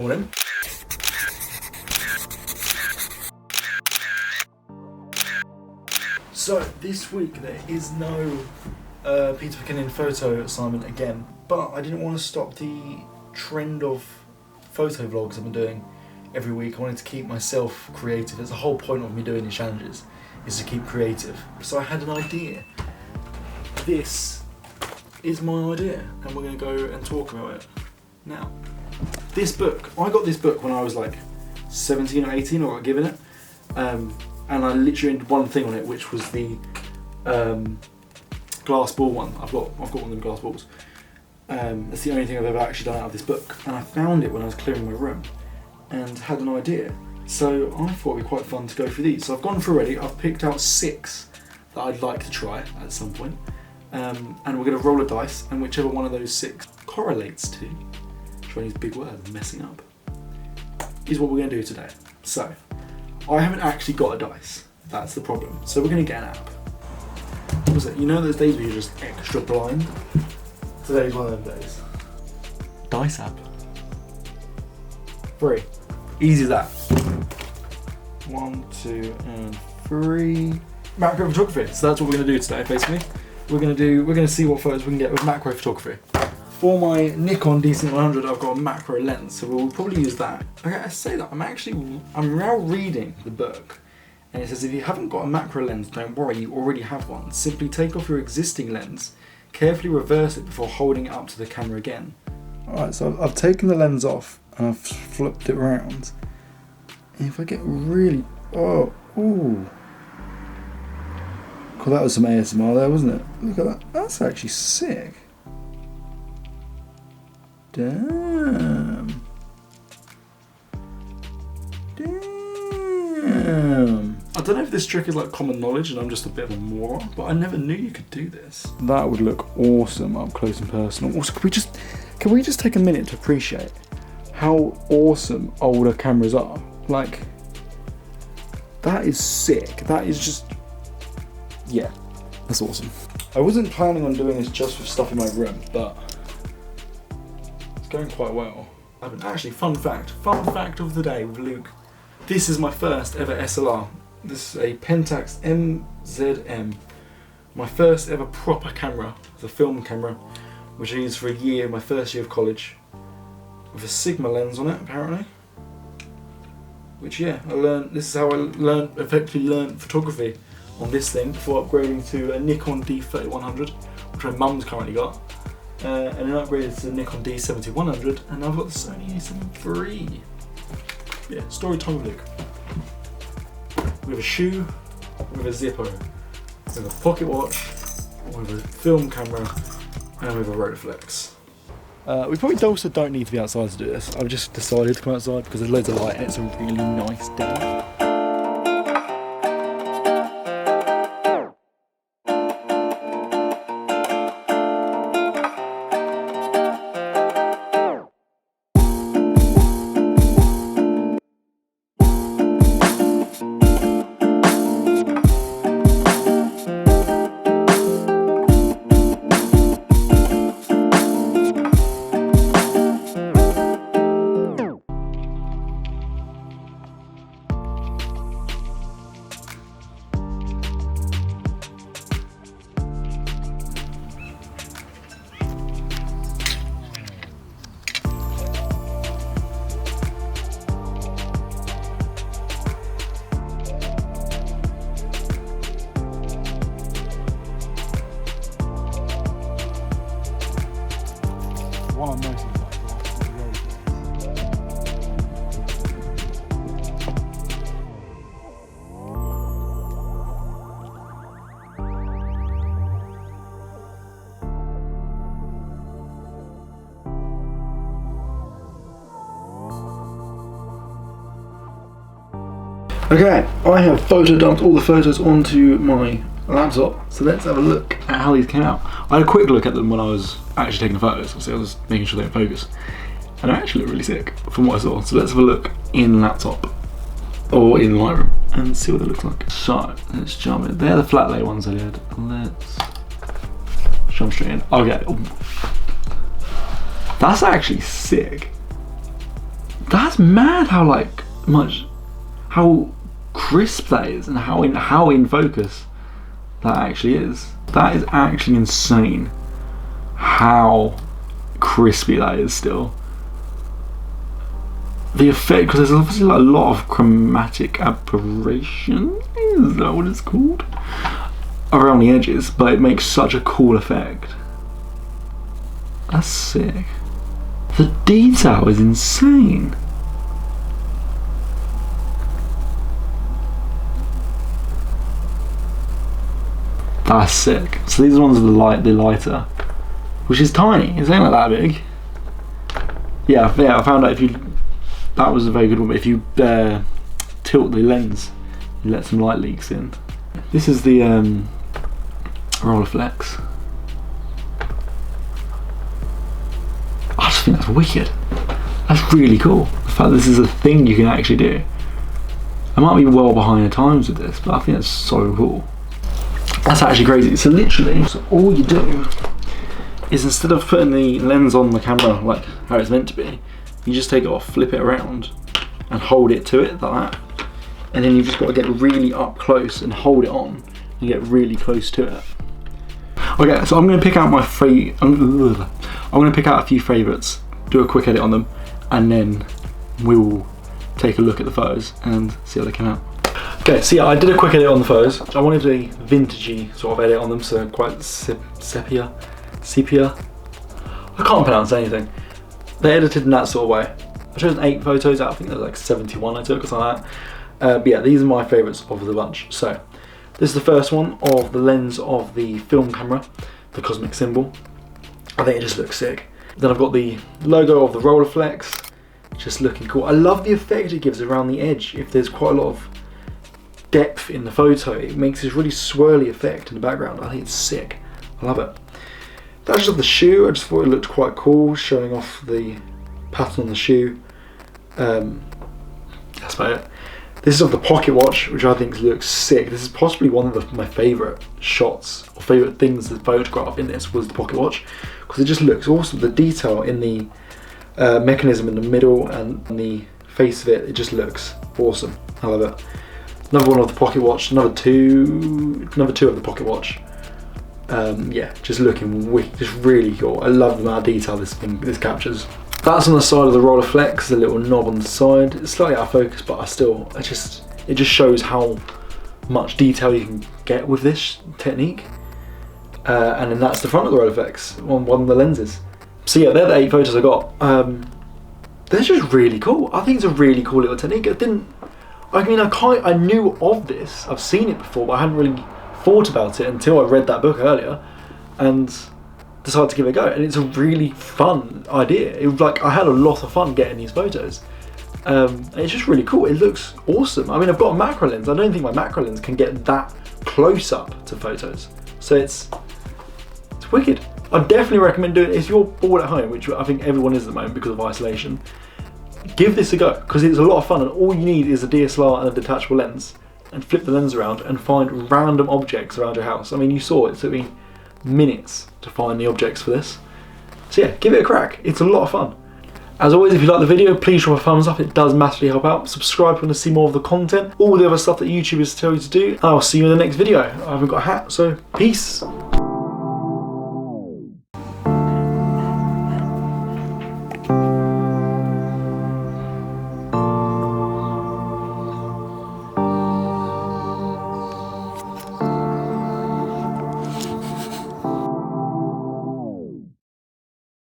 Morning. So this week there is no Peter McKinnon photo assignment again, but I didn't want to stop the trend of photo vlogs I've been doing every week. I wanted to keep myself creative. That's the whole point of me doing these challenges, is to keep creative. So I had an idea. This is my idea, and we're going to go and talk about it now. This book, I got this book when I was like 17 or 18, or I got given it, and I literally did one thing on it, which was the glass ball one. I've got one of them glass balls. That's the only thing I've ever actually done out of this book, and I found it when I was clearing my room and had an idea. So I thought it'd be quite fun to go through these. So I've gone through already. I've picked out 6 that I'd like to try at some point, and we're going to roll a dice, and whichever one of those 6 correlates to, trying to use big words, messing up, is what we're going to do today. So I haven't actually got a dice. That's the problem. So we're going to get an app. What was it? You know those days where you're just extra blind? Today's one of them days. Dice app. Free. Easy as that. 1, 2, and 3. Macro photography. So that's what we're going to do today, basically. We're going to see what photos we can get with macro photography. For my Nikon D7100, I've got a macro lens, so we'll probably use that. Okay, I say that, I'm now reading the book, and it says if you haven't got a macro lens, don't worry, you already have one. Simply take off your existing lens, carefully reverse it before holding it up to the camera again. Alright, so I've taken the lens off, and I've flipped it around. And if I get really, ooh. Cool, that was some ASMR there, wasn't it? Look at that, that's actually sick. Damn. I don't know if this trick is like common knowledge and I'm just a bit of a moron, but I never knew you could do this. That would look awesome up close and personal. Also, can we just take a minute to appreciate how awesome older cameras are? Like, that is sick. That is just, yeah, that's awesome. I wasn't planning on doing this just with stuff in my room, but going quite well. Actually, fun fact of the day with Luke. This is my first ever SLR. This is a Pentax MZM. My first ever proper camera. It's a film camera, which I used for a year, my first year of college, with a Sigma lens on it, apparently. Which, yeah, this is how I effectively learned photography on this thing before upgrading to a Nikon D3100, which my mum's currently got. And then upgraded to the Nikon D7100, and I've got the Sony a7 III. Yeah, story time with Luke. We have a shoe, we have a Zippo, we have a pocket watch, we have a film camera, and we have a Rotaflex. We probably also don't need to be outside to do this. I've just decided to come outside because there's loads of light and it's a really nice day. One I'm most excited for is the road. Okay, I have photo dumped all the photos onto my laptop, so let's have a look at how these came out. I had a quick look at them when I was actually taking photos, so I was making sure they were focused, and they actually look really sick from what I saw. So let's have a look in laptop or in Lightroom and see what it looks like. So let's jump in. They're the flat lay ones I did. Let's jump straight in. Okay, that's actually sick. That's mad how like how crisp that is, and how in focus that actually is. That is actually insane how crispy that is still. The effect, because there's obviously like a lot of chromatic aberration, is that what it's called, around the edges, but it makes such a cool effect. That's sick. The detail is insane. That's sick. So these ones are the lighter, which is tiny. It's ain't like that big. Yeah, I found out that was a very good one. But if you tilt the lens, you let some light leaks in. This is the Rolleiflex. I just think that's wicked. That's really cool. The fact that this is a thing you can actually do. I might be well behind the times with this, but I think that's so cool. That's actually crazy. So literally, all you do is, instead of putting the lens on the camera like how it's meant to be, you just take it off, flip it around, and hold it to it like that. And then you've just got to get really up close and hold it on and get really close to it. Okay, so I'm going to pick out I'm going to pick out a few favourites, do a quick edit on them, and then we'll take a look at the photos and see how they came out. Okay, so yeah, I did a quick edit on the photos. I wanted a vintagey sort of edit on them, so quite sepia. I can't pronounce anything. They're edited in that sort of way. I chose 8 photos out, I think there's like 71 I took or something like that. But yeah, these are my favourites of the bunch. So, this is the first one of the lens of the film camera, the cosmic symbol. I think it just looks sick. Then I've got the logo of the Rolleiflex, just looking cool. I love the effect it gives around the edge. If there's quite a lot of depth in the photo, it makes this really swirly effect in the background. I think it's sick. I love it. That's just of the shoe. I just thought it looked quite cool, showing off the pattern on the shoe. That's about it. This is of the pocket watch, which I think looks sick. This is possibly one of my favourite shots or favourite things to photograph in this was the pocket watch, because it just looks awesome. The detail in the mechanism in the middle and the face of it, it just looks awesome. I love it. Another one of the pocket watch, number two of the pocket watch. Yeah, just looking wicked, just really cool. I love the amount of detail this captures. That's on the side of the Rolleiflex, the little knob on the side. It's slightly out of focus, but it just shows how much detail you can get with this technique. And then that's the front of the Rolleiflex, one of the lenses. So yeah, they're the 8 photos I got. They're just really cool. I think it's a really cool little technique. I knew of this, I've seen it before, but I hadn't really thought about it until I read that book earlier and decided to give it a go. And it's a really fun idea. I had a lot of fun getting these photos. It's just really cool. It looks awesome. I mean, I've got a macro lens. I don't think my macro lens can get that close up to photos. So it's wicked. I definitely recommend doing it if you're bored at home, which I think everyone is at the moment because of isolation. Give this a go, because it's a lot of fun, and all you need is a DSLR and a detachable lens, and flip the lens around and find random objects around your house. I mean, you saw it took me minutes to find the objects for this. So yeah, give it a crack. It's a lot of fun. As always, if you like the video, please drop a thumbs up. It does massively help out. Subscribe if you want to see more of the content, all the other stuff that YouTubers tell you to do. And I'll see you in the next video. I haven't got a hat, so peace.